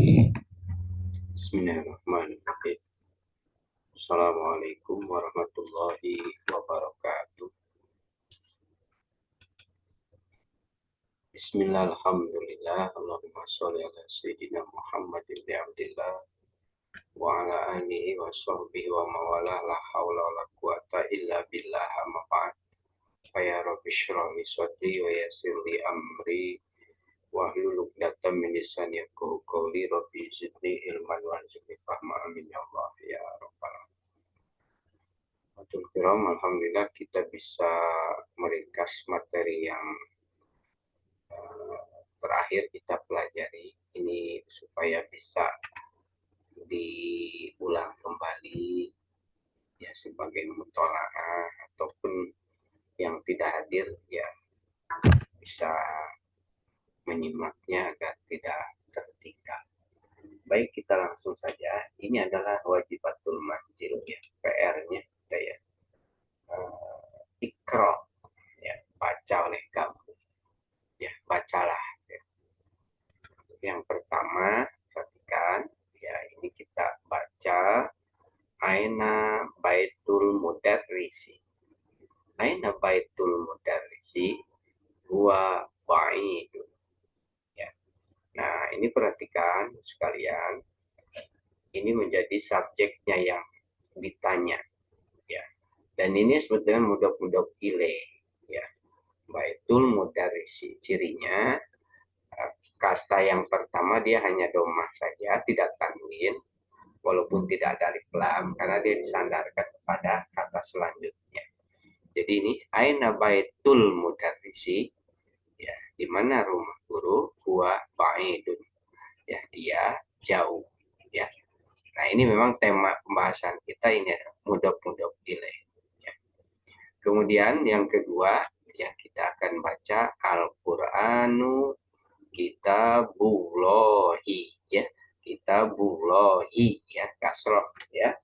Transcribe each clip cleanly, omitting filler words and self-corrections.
Bismillahirrahmanirrahim. Assalamualaikum warahmatullahi wabarakatuh. Bismillah, alhamdulillah, Allahumma sholli ala sayyidina Muhammad ibn Abdillah wa ala alihi wa sahbihi wa mawalah, la hawla wa la quwata illa billah, amma ba'd. Fa ya rabbi shrah li sadri wa yassir li amri wahlul 'uqdatam min lisani yafqahu qawli, rabbi zidni ilman warzuqni fahma, amin ya Allah ya rabbal alamin. Alhamdulillah kita bisa meringkas materi yang terakhir kita pelajari ini supaya bisa diulang kembali ya sebagai mutolaah, ataupun yang tidak hadir ya bisa menyimaknya agar tidak tertinggal. Baik, kita langsung saja. Ini adalah wajibatul manzil ya, PR-nya ya. Ikra ya, baca oleh kamu ya, bacalah ya. Yang pertama, perhatikan ya, ini kita baca aina baitul mudarrisi. Aina baitul mudarrisi huwa ba'idun ya. Nah, ini perhatikan sekalian, ini menjadi subjeknya yang ditanya ya. Dan ini sebetulnya mudhof ilaih ya. Baitul mudarrisi, cirinya kata yang pertama dia hanya domah saja, tidak tanwin, walaupun tidak ada alif lam, karena dia disandarkan kepada kata selanjutnya. Jadi ini aina baitul mudarrisi ya, di mana rumah guru, huwa ba'idun ya, dia jauh ya. Nah, ini memang tema pembahasan kita ini mudhof ilaih ya. Kemudian yang kedua ya, kita akan baca Al-Qur'anu kitabullahi ya, kitabullahi ya, kasroh ya.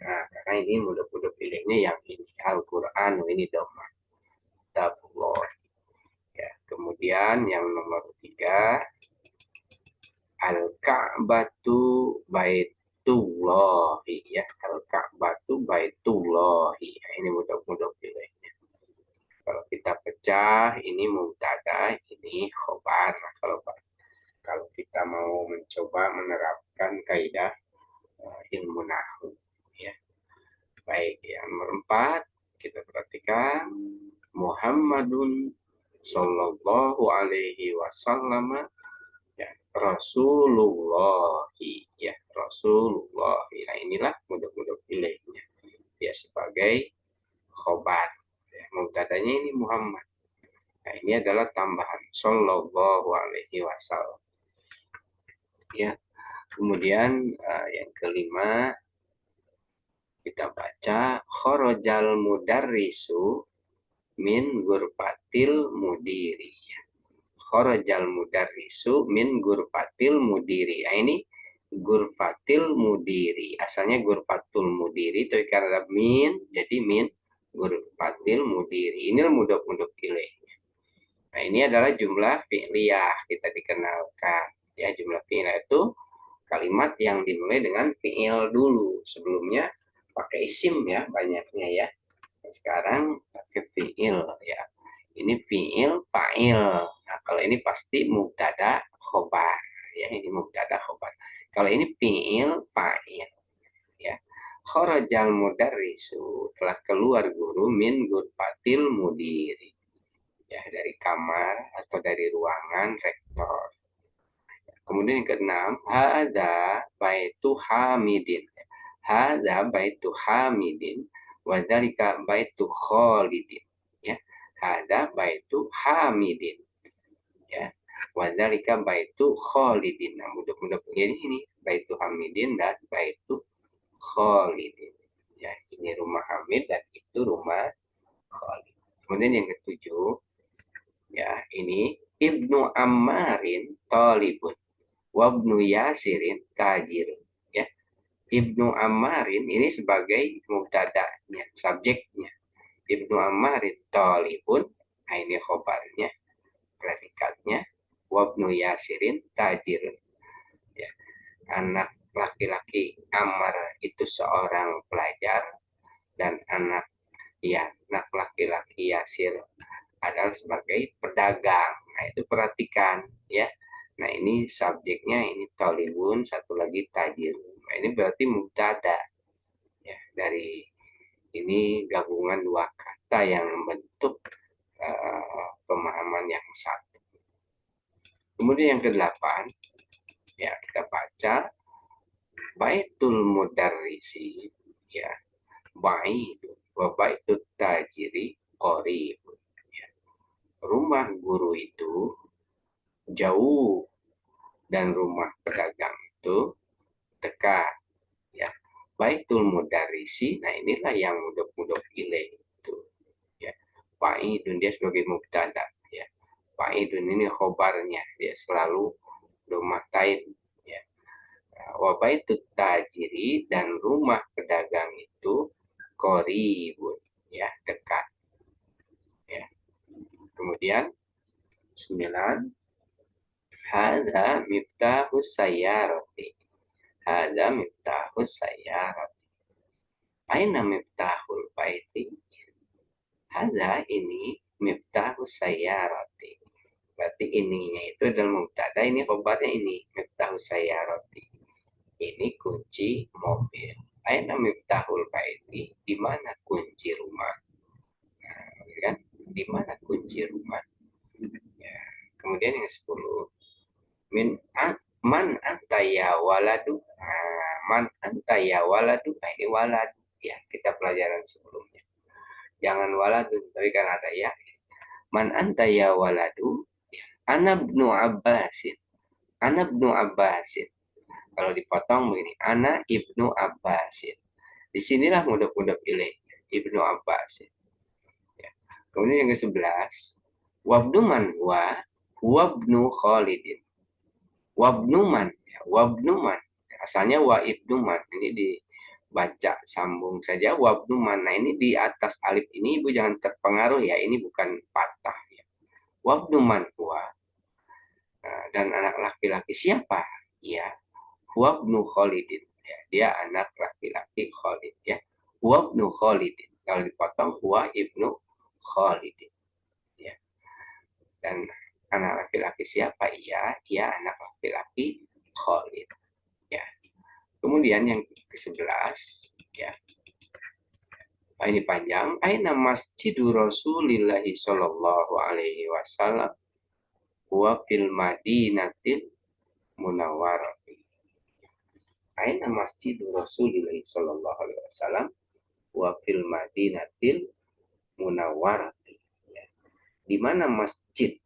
Nah, karena ini mudhof ilaihnya yang ini, Al-Qur'an ini domah, kitabullahi ya. Kemudian yang nomor 3, Al-Ka'batu baitullahi ya, Al-Ka'batu baitullahi ya, ini mudhof ilaihnya. Kalau kita pecah, ini mubtada, ini khobar. Kalau kita mau mencoba menerapkan kaidah ilmu nahwu ya. Baik, yang nomor 4 kita perhatikan Muhammadun sallallahu alaihi wasallam ya, Rasulullahi ya, Rasulullahi. Nah, inilah mudhof ilaihnya dia sebagai khobar ya. Mubtadanya ini Muhammad. Nah, ini adalah tambahan sallallahu alaihi wasallam ya. Kemudian yang kelima kita baca kharajal mudarrisu min gurfatil mudiri ya. Kharajal mudarrisu min gurfatil mudiri. Nah, ini gurfatil mudiri, asalnya gurfatul mudiri, tapi karena min jadi min gurfatil mudiri. Ini mudhof ilaih. Nah, ini adalah jumlah fi'liyah, kita dikenalkan ya. Jumlah fi'liyah itu kalimat yang dimulai dengan fi'il dulu, sebelumnya pakai isim ya, banyaknya ya. Sekarang pakai fi'il ya. Ini fi'il fa'il. Nah, kalau ini pasti mubtada khobar ya, ini mubtada khobar. Kalau ini fi'il fa'il ya. Kharajal mudarrisu, telah keluar guru, min gurfatil mudiri ya, dari kamar atau dari ruangan rektor. Kemudian yang keenam, hadza baitu hamidin. Hadza baitu hamidin wa dzalika baitu khalidin ya. Hadza baitu hamidin ya, wa dzalika baitu khalidin. Nah, mudhof ini baitu hamidin dan baitu khalidin ya. Ini rumah Hamid dan itu rumah Khalid. Kemudian yang ketujuh ya, ini Ibnu Ammarin talibun wabnu Yasirin tajirun ya. Ibnu Ammarin ini sebagai mubtada'nya, subjeknya. Ibnu Ammarin talibun, nah ini khobarnya, predikatnya. Wabnu Yasirin tajirun ya. anak laki-laki Amr itu seorang pelajar, dan anak laki-laki Yasir adalah sebagai pedagang. Nah, itu perhatikan ya. Nah, ini subjeknya ini talibun, satu lagi tajirun. Nah, ini berarti mubtada ya, dari ini gabungan dua kata yang membentuk pemahaman yang satu. Kemudian yang kedelapan, ya kita baca baitul mudarrisi ya, baitu wa baitut tajiri qarib. Ya. Rumah guru itu jauh dan rumah pedagang itu dekat ya. Baitul mudarrisi, nah inilah yang mudhof ilaih itu ya. Baitun dia sebagai mubtada ya. Baitun ini khobarnya, dia selalu domatain ya. Wa baitut tajiri, dan rumah pedagang itu qaribun ya, dekat ya. Kemudian 9, hadza miftahus sayyarati. Hadza miftahus sayyarati. Aina miftahul baiti? Hadza ini miftahus sayyarati. Berarti ininya itu adalah mubtada, ini khobarnya ini miftahus sayyarati. Ini kunci mobil. Aina miftahul baiti? Di mana kunci rumah? Nah, kan? Di mana kunci rumah? Ya. Kemudian yang 10, man antaya waladu. Nah, man antaya waladu. Nah, ini walad ya, kita pelajaran sebelumnya. Jangan waladu, tapi kan ada ya. Man antaya waladu. Ya. Ana ibnu Abbasin. Ana ibnu Abbasin. Kalau dipotong begini, ana ibnu Abbasin. Disinilah mudhof ilaih, ibnu Abbasin. Ya. Kemudian yang ke-11, wabnu man huwa ibnu Khalidin. Wabnu man, ya, wabnu man. Asalnya wa ibnu man. Ini dibaca sambung saja wabnu man. Nah, ini di atas alif ini Ibu jangan terpengaruh ya, ini bukan patah ya. Wabnu man huwa. Nah, dan anak laki-laki siapa? Ya, huwa ibnu Khalidin. Ya, dia anak laki-laki Khalid ya. Huwa ibnu Khalidin. Kalau dipotong huwa ibnu Khalidin. Ya. Dan anak laki-laki siapa? Iya, dia anak laki-laki Khalid. Ya. Kemudian yang ke-11 ya. Nah, ini panjang. Aina masjidu Rasulillahi sallallahu alaihi wasallam huwa fil Madinatil Munawwarah. Aina masjidu Rasulillahi sallallahu alaihi wasallam huwa fil Madinatil Munawwarah. Ya. Di mana masjid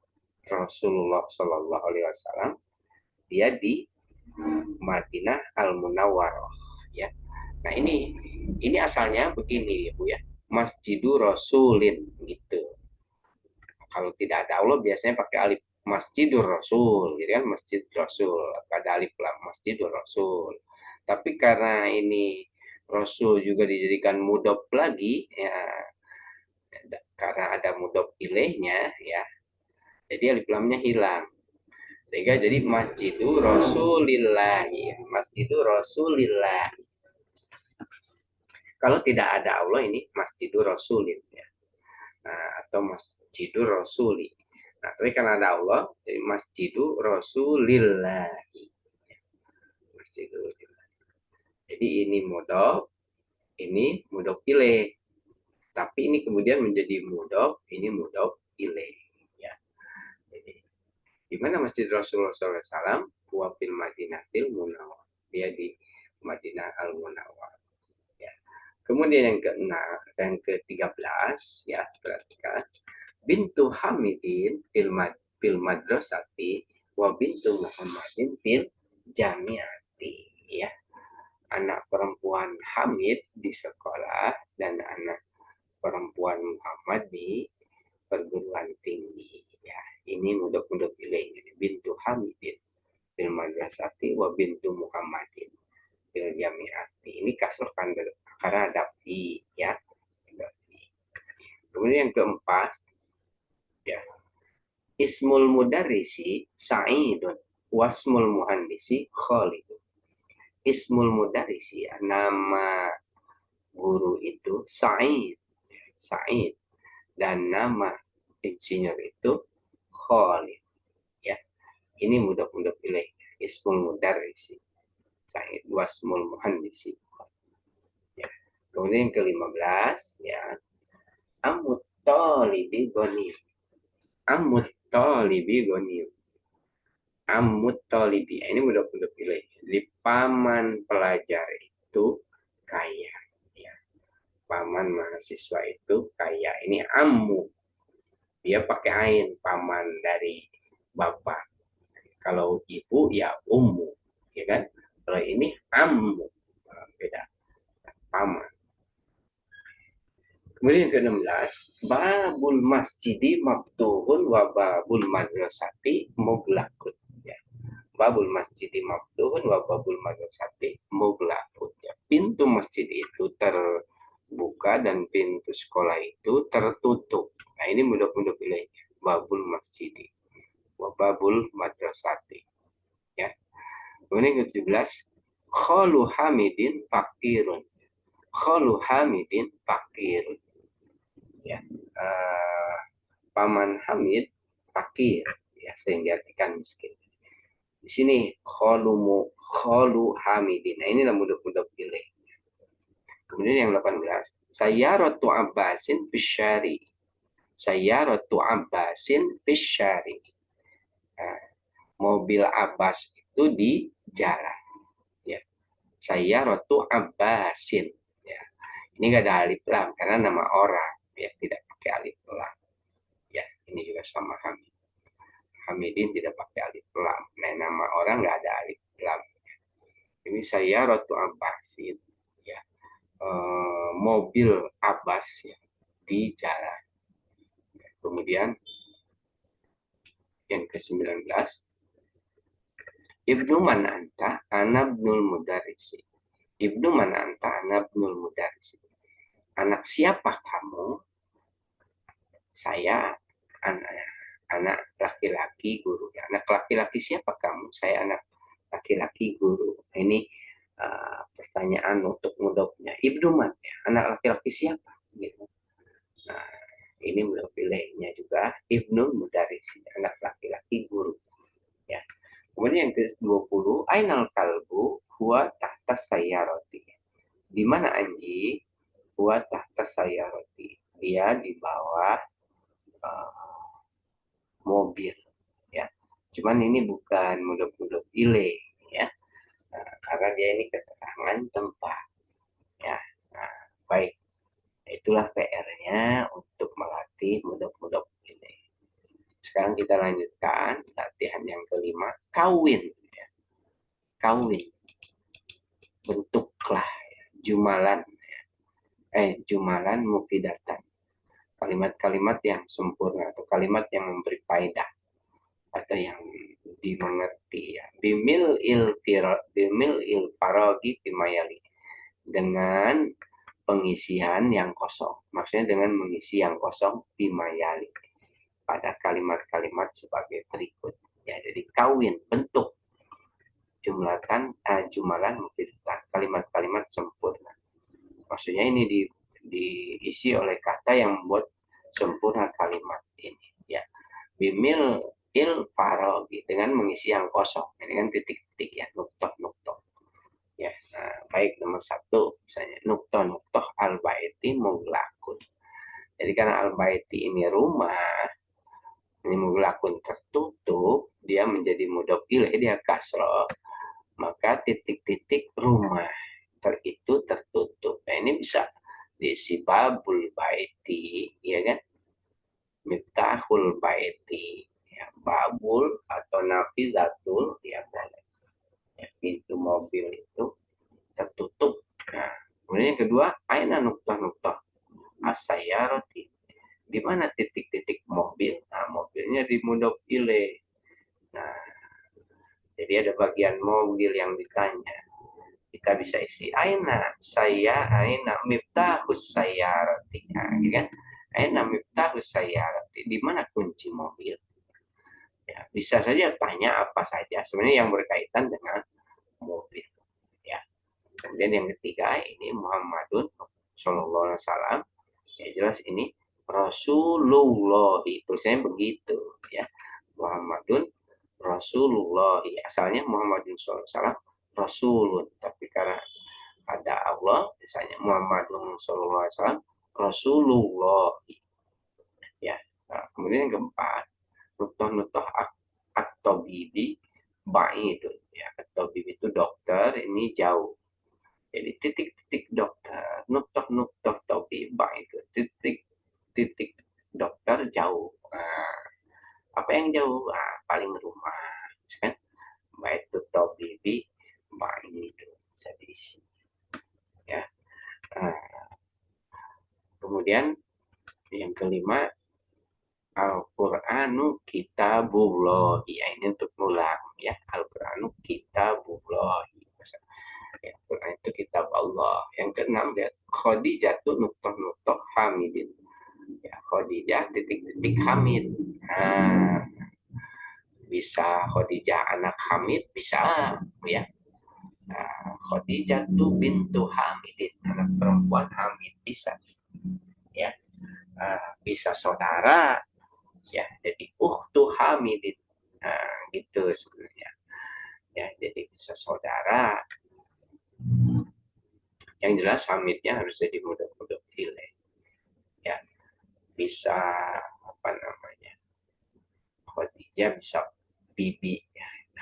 Rasulullah Shallallahu Alaihi Wasallam? Dia di Madinah Al Munawwarah ya. Nah, ini asalnya begini Bu ya, Masjidur Rasulin gitu. Kalau tidak ada Allah biasanya pakai alif Masjidur Rasul, gitu kan, Masjid Rasul, ada alif lam Masjidur Rasul. Tapi karena ini Rasul juga dijadikan mudhof lagi ya, karena ada mudhof ilaihnya ya, jadi alif lamnya hilang. Sehingga jadi Masjidur Rasulillah. Masjidur Rasulillah. Kalau tidak ada Allah ini Masjidur Rasulin ya. Nah, atau Masjidur Rasuli. Nah, tapi karena ada Allah jadi Masjidur Rasulillah. Masjidur Rasulillah. Jadi ini mudhof ilaih. Tapi ini kemudian menjadi mudhof, ini mudhof ilaih. Di mana Masjid Rasulullah SAW? Huwa fil Madinatil Munawwarah. Dia di Madinah Al Munawwarah. Ya. Kemudian yang ke-6 dan ke-13 ya, perhatikan. Bintu Hamidin fil madrasati wa bintu Muhammadin fil jamiati ya. Anak perempuan Hamid di sekolah dan anak perempuan Muhammad di perguruan tinggi ya. Ini mudhof ilaih, bintu Hamidin fil madrasati wa bintu Muhammadin fil jamiati. Ini kasroh kan karena ada fi ya. Kemudian yang keempat ya, ismul mudarrisi Sa'idun wasmul muhandisi Khalid. ismul mudarrisi, nama guru itu Sa'id, Sa'id, dan nama insinyur itu Khalid. Ya, ini mudhof ilaih, ismul mudarrisi Sa'id wasmul muhandisi. Ya. Kemudian yang ke-15 ya, Amut Talibi Goni. Amut Talibi Goni. Amut Talibi. Ini mudhof ilaih. Di paman pelajar itu kaya. Ya. Paman mahasiswa itu kaya. Ini ammu. Dia pakai ain, paman dari bapak. Kalau ibu ya ummu, ya kan? Kalau ini ammu, beda, paman. Kemudian ke-16, babul masjidi maftuhun wa babul madrasati muglaqun. Ya. Babul masjidi maftuhun wa babul madrasati muglaqun. Ya. Pintu masjid itu terbuka dan pintu sekolah itu tertutup. Nah, ini mudah-mudah pilihnya. Babul masjidi wa babul madrasati. Ya. Kemudian ke-17, khalu hamidin fakirun. Khalu hamidin fakirun. Ya, paman Hamid fakir, ya, sehingga diartikan miskin. Di sini khalu Hamidin. Nah, inilah mudah-mudah pilih. Kemudian yang 18, sayyaratu Abbasin fisyari. Sayyaratu Abbasin fisyari. Nah, mobil Abbas itu di jalan. Ya. Sayyaratu Abbasin. Ya. Ini gak ada alif lam karena nama orang. Ya, tidak pakai alif lam. Ya, ini juga sama Hamidin tidak pakai alif lam. Nah, nama orang nggak ada alif lam. Ini saya Ratu Abbasin, ya, mobil Abbas ya, di jalan. Ya, kemudian yang ke-19, Ibnu man anta anabnul mudarrisi. Ibnu man anta anabnul mudarrisi. Anak siapa kamu? Saya anak laki-laki guru. Anak laki-laki siapa kamu? Saya anak laki-laki guru. Ini pertanyaan untuk mudhofnya. Ibnu man, ya, anak laki-laki siapa? Gitu. Nah, ini mudhof ilaihnya juga Ibnu mudarris, anak laki-laki guru. Ya. Kemudian yang ke-20, ainal kalbu huwa tahta sayyarati. Di mana anjing? Huwa tahta sayyarati. Dia di bawah mobil, ya. Cuman ini bukan mudhof ilaih, ya. Nah, karena dia ini keterangan tempat, ya. Nah, baik, itulah PR-nya untuk melatih mudhof ilaih. Sekarang kita lanjutkan latihan yang kelima, kawin, ya. Kawin, bentuklah, ya. Jumalan, ya. Jumalan mufidatan, kalimat-kalimat yang sempurna atau kalimat yang memberi faedah atau yang dimengerti, ya. Bimil il farogi bimayali, dengan pengisian yang kosong, maksudnya dengan mengisi yang kosong bimayali pada kalimat-kalimat sebagai berikut, ya. Jadi kawin, bentuk, jumalan mufidatan, kalimat-kalimat sempurna, maksudnya ini diisi oleh kata yang membuat sempurna kalimat ini, ya. Bimil il farogi, dengan mengisi yang kosong, ini kan titik-titik, ya, nuktoh ya. Nah, baik, nomor 1 misalnya nuktoh al baiti muglakun. Jadi karena al baiti ini rumah, ini muglakun tertutup, dia menjadi mudhof ilaih, dia kasroh, maka titik-titik rumah itu tertutup. Nah, ini bisa diisi babul baiti, ya kan? Miftahul baiti, ya, babul atau nafizatul, ya boleh. Ya, pintu mobil itu tertutup. Nah, kemudian yang kedua, aina nuktoh asayaroti. Di mana titik-titik mobil? Nah, mobilnya di mudhof ilaih. Nah, jadi ada bagian mobil yang ditanya. Kita bisa isi aina miftahus sayarati, nah, ya kan? Aina miftahus sayarati, di mana kunci mobil? Ya, bisa saja tanya apa saja sebenarnya yang berkaitan dengan mobil, ya. Kemudian yang ketiga ini Muhammadun Sallallahu Alaihi Wasallam. Ya jelas ini Rasulullah, tulisannya begitu ya. Muhammadun Rasulullah. Asalnya Muhammadun Sallallahu Alaihi Wasallam Rasulun, tapi karena ada Allah, misalnya Muhammadun Sallallahu Alaihi Wasallam Rasulullah. Ya. Nah, kemudian yang keempat, nutoh atau bibi baik itu ya, atau bibi itu dokter, ini jauh. Jadi titik-titik dokter, nutoh tobi baik itu titik dokter jauh. Nah, apa yang jauh? Nah, paling rumah, kan? Baik itu tobi baik itu bisa diisi. Ya. Nah, kemudian yang kelima, Al-Qur'anu kitabullah. Ya, ini untuk ngulang ya. Al-Qur'anu kitabullah. Ya, Quran itu kitab Allah. Yang keenam ya, Khadijah tuh nutoh hamidin. Ya, Khadijah titik-titik hamid. Nah, bisa Khadijah anak Hamid, bisa ya. Nah, Khadijah tuh bintu Hamidin, anak perempuan Hamid, bisa ya. Bisa saudara ya, jadi ukhtu Hamidin. Nah, gitu sebenarnya ya, jadi bisa saudara. Yang jelas Hamidnya harus jadi mudhof ilaih ya. Bisa apa namanya, Khadijah bisa bibi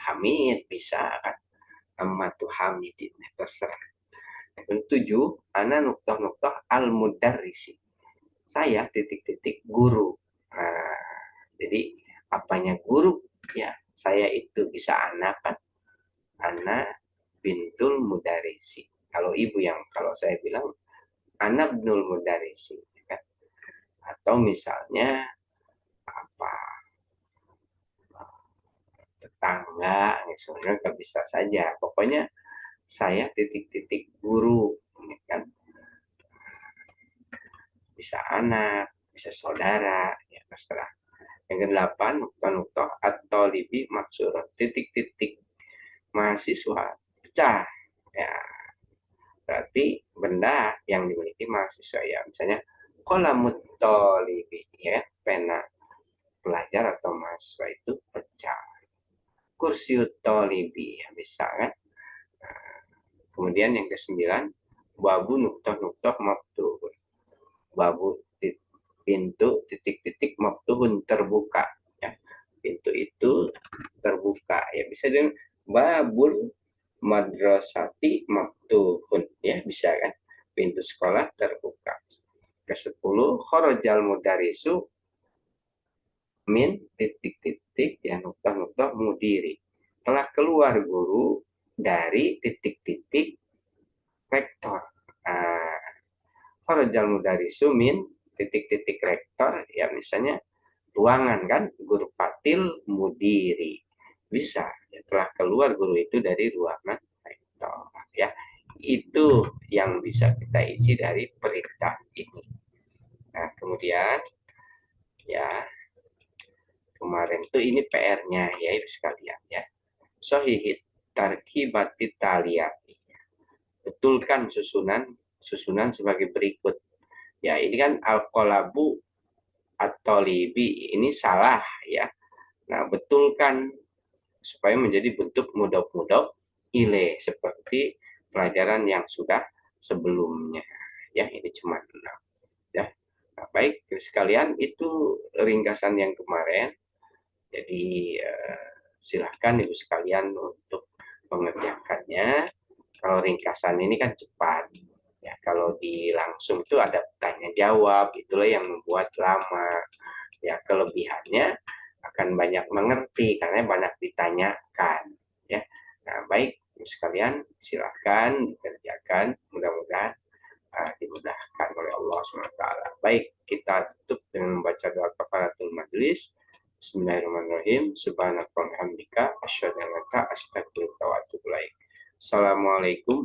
Hamid, bisa kan, Ammatu Hamidin, terserah. Yang ketujuh, ana nuktah al-mudarrisi. Saya titik-titik guru. Nah, jadi apanya guru? Ya, saya itu bisa anak kan. Anak bintul mudarrisi. Kalau ibu yang, kalau saya bilang anak bintul mudarrisi. Kan? Atau misalnya apa, tetangga, misalnya nggak bisa saja. Pokoknya saya titik-titik guru. Kan? Bisa anak, bisa saudara, ya terserah. Yang kedelapan, nuktah atau libi maksud titik-titik mahasiswa pecah. Ya, berarti benda yang dimiliki mahasiswa ya. Misalnya kolamut tolibi ya, pena pelajar atau mahasiswa itu pecah. Kursi tolibi ya, bisa kan. Nah, kemudian yang kesembilan, babu nuktah maftuhun. Babu pintu titik-titik maftuhun terbuka ya. Pintu itu terbuka ya, bisa dengan babul madrasati maftuhun ya, bisa kan, pintu sekolah terbuka. Ke-10, kharajal mudarisu min titik-titik ya, nuktah mudiri. Telah keluar guru dari titik-titik rektor. Kharajal mudarisu min titik-titik rektor ya, misalnya ruangan kan, guru patil mudiri, bisa ya, telah keluar guru itu dari ruangan rektor ya. Itu yang bisa kita isi dari perintah ini. Nah, kemudian ya, kemarin tuh ini PR-nya ya ibu sekalian ya. Sahihit tarkibatit taliyati. Betulkan susunan sebagai berikut. Ya, ini kan al-qolabu atau libi ini salah ya. Nah, betulkan supaya menjadi bentuk mudhof ilaih seperti pelajaran yang sudah sebelumnya. Ya, ini cuma 6 ya. Nah, baik sekalian, itu ringkasan yang kemarin. Jadi silahkan ibu sekalian untuk mengerjakannya. Kalau ringkasan ini kan cepat. Ya, kalau di langsung itu ada tanya jawab, itulah yang membuat lama. Ya, kelebihannya akan banyak mengerti karena banyak ditanyakan. Ya, nah baik sekalian, silakan dikerjakan. Mudah-mudahan dimudahkan oleh Allah SWT. Baik, kita tutup dengan membaca doa kafaratul majelis. Bismillahirrahmanirrahim. Subhanakallahumma wa bihamdika asyhadu an la ilaha illa anta astaghfiruka wa atubu ilaik. Assalamualaikum